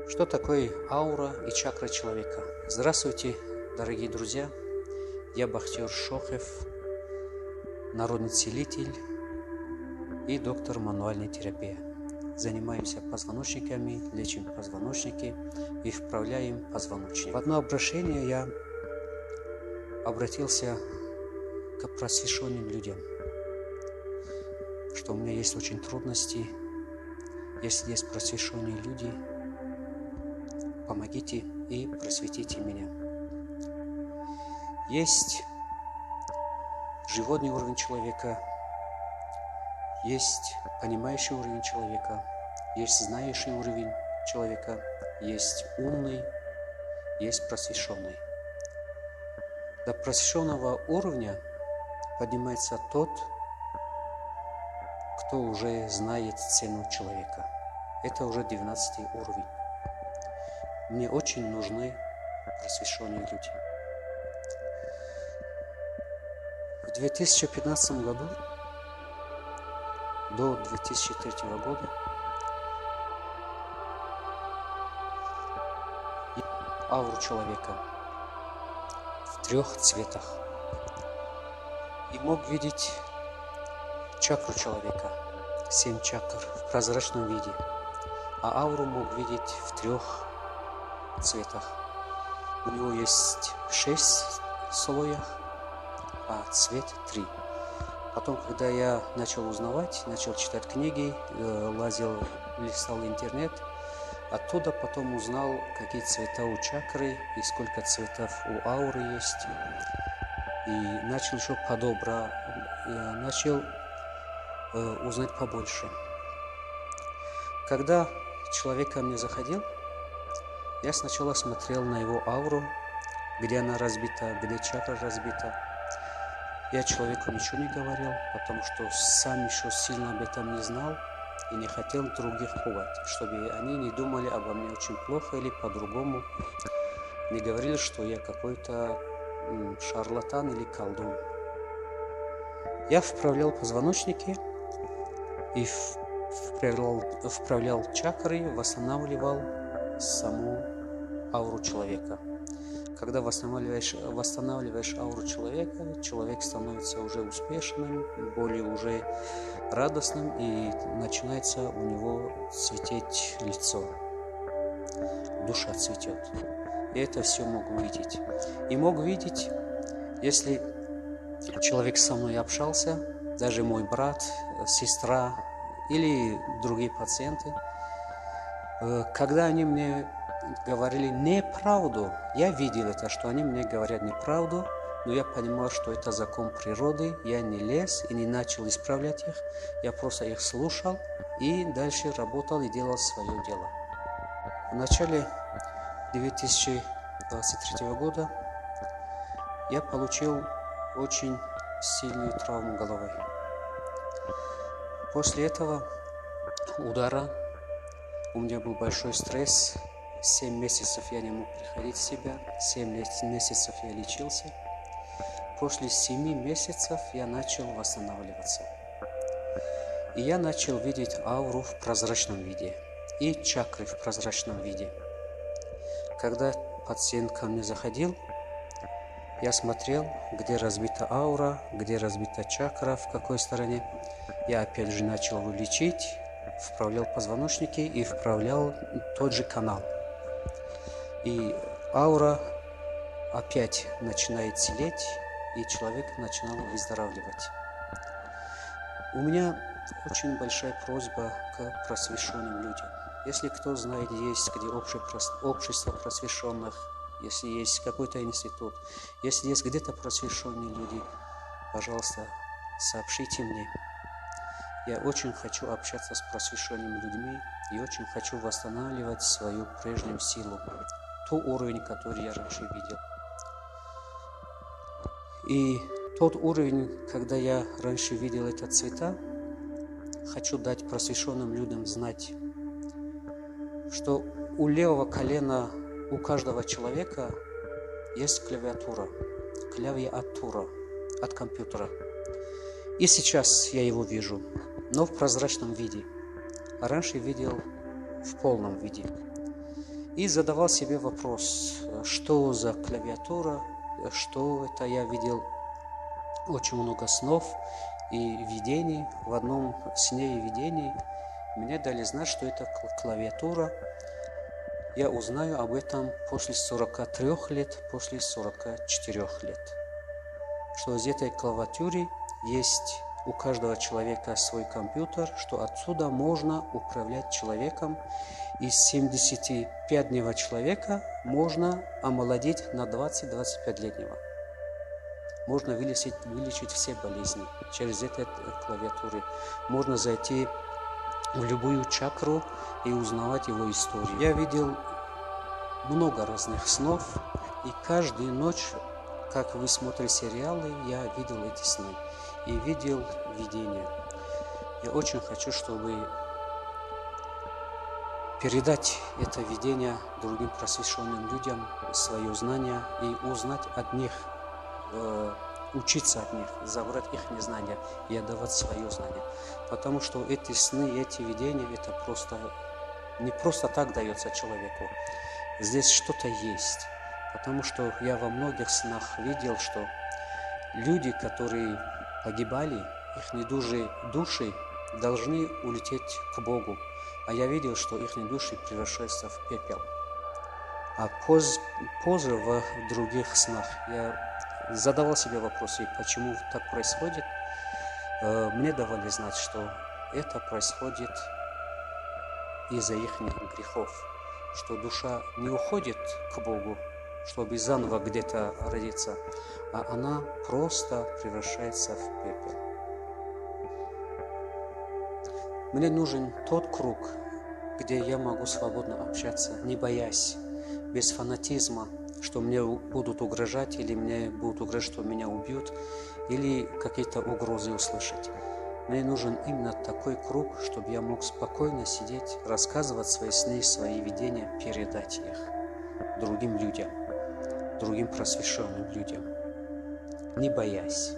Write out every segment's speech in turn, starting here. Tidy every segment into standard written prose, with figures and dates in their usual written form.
Что такое аура и чакра человека? Здравствуйте, дорогие друзья! Я Бахтиер Шохев, народный целитель и доктор мануальной терапии. Занимаемся позвоночниками, лечим позвоночники и вправляем позвоночник. В одно обращение я обратился к просвещенным людям, что у меня есть очень трудности. Если есть просвещенные люди, помогите и просветите меня. Есть животный уровень человека, есть понимающий уровень человека, есть знающий уровень человека, есть умный, есть просвещенный. До просвещенного уровня поднимается тот, кто уже знает цену человека. Это уже 12 уровень. Мне очень нужны просвещенные люди. В 2015 году до 2003 года ауру человека в 3 цветах и мог видеть чакру человека, 7 чакр в прозрачном виде, а ауру мог видеть в 3 цветах. У него есть 6 слоев, а цвет 3. Потом, когда я начал узнавать, начал читать книги, лазил, листал интернет, оттуда потом узнал, какие цвета у чакры и сколько цветов у ауры есть. И начал еще начал узнать побольше. Когда человек ко мне заходил, я сначала смотрел на его ауру, где она разбита, где чакра разбита. Я человеку ничего не говорил, потому что сам еще сильно об этом не знал и не хотел других пугать, чтобы они не думали обо мне очень плохо или по-другому, не говорили, что я какой-то шарлатан или колдун. Я вправлял позвоночники и вправлял чакры, восстанавливал саму ауру человека. Когда восстанавливаешь ауру человека, человек становится уже успешным, более уже радостным, и начинается у него цвететь лицо. Душа цветет. И это все мог видеть. И мог видеть, если человек со мной общался, даже мой брат, сестра или другие пациенты, когда они мне говорили неправду, я видел это, что они мне говорят неправду, но я понимал, что это закон природы, я не лез и не начал исправлять их, я просто их слушал и дальше работал и делал свое дело. В начале 2023 года я получил очень сильную травму головы. После этого удара у меня был большой стресс. 7 месяцев я не мог приходить в себя, 7 месяцев я лечился. После 7 месяцев я начал восстанавливаться. И я начал видеть ауру в прозрачном виде и чакры в прозрачном виде. Когда пациент ко мне заходил, я смотрел, где разбита аура, где разбита чакра, в какой стороне. Я опять же начал лечить, вправлял позвоночники и вправлял тот же канал. И аура опять начинает целеть, и человек начинал выздоравливать. У меня очень большая просьба к просвещенным людям. Если кто знает, есть где общество просвещенных, если есть какой-то институт, если есть где-то просвещенные люди, пожалуйста, сообщите мне. Я очень хочу общаться с просвещенными людьми и очень хочу восстанавливать свою прежнюю силу, тот уровень, который я раньше видел. И тот уровень, когда я раньше видел эти цвета, хочу дать просвещенным людям знать, что у левого колена у каждого человека есть клавиатура от компьютера. И сейчас я его вижу, но в прозрачном виде. А раньше видел в полном виде. И задавал себе вопрос, что за клавиатура, что это. Я видел очень много снов и видений. В одном сне и видении мне дали знать, что это клавиатура. Я узнаю об этом после 43 лет, после 44 лет. Что из этой клавиатуры есть у каждого человека свой компьютер, что отсюда можно управлять человеком. Из 75-летнего человека можно омолодить на 20-25-летнего. Можно вылечить все болезни через эту клавиатуру. Можно зайти в любую чакру и узнавать его историю. Я видел много разных снов, и каждую ночь, как вы смотрите сериалы, я видел эти сны и видел видения. Я очень хочу, чтобы передать это видение другим просвещенным людям, свое знание, и узнать от них, учиться от них, забрать их незнания и отдавать свое знание. Потому что эти сны, эти видения, это не просто так дается человеку. Здесь что-то есть. Потому что я во многих снах видел, что люди, которые погибали, их души должны улететь к Богу. А я видел, что их души превращаются в пепел. А позже в других снах я задавал себе вопросы, почему так происходит. Мне давали знать, что это происходит из-за их грехов, что душа не уходит к Богу, чтобы заново где-то родиться, а она просто превращается в пепел. Мне нужен тот круг, где я могу свободно общаться, не боясь, без фанатизма, что мне будут угрожать, или мне будут угрожать, что меня убьют, или какие-то угрозы услышать. Мне нужен именно такой круг, чтобы я мог спокойно сидеть, рассказывать свои сны, свои видения, передать их другим людям, другим просвещенным людям, не боясь.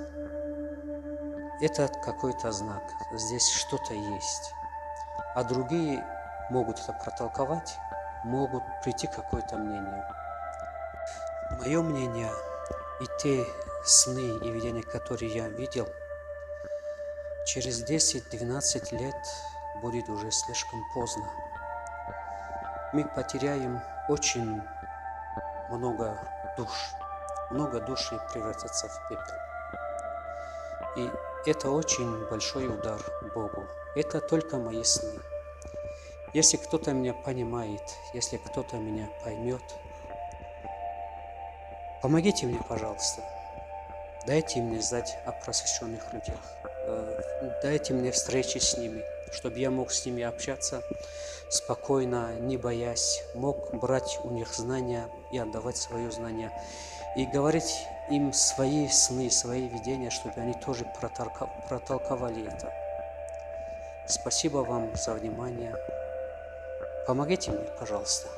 Это какой-то знак, здесь что-то есть. А другие могут это протолковать, могут прийти к какое-то мнению. Мое мнение и те сны и видения, которые я видел, через 10-12 лет будет уже слишком поздно. Мы потеряем очень много душ превратятся в пепел. И это очень большой удар Богу. Это только мои сны. Если кто-то меня понимает, если кто-то меня поймет, помогите мне, пожалуйста. Дайте мне знать о просвещенных людях. Дайте мне встречи с ними, чтобы я мог с ними общаться спокойно, не боясь, мог брать у них знания и отдавать свое знание, и говорить им свои сны, свои видения, чтобы они тоже протолковали это. Спасибо вам за внимание. Помогите мне, пожалуйста.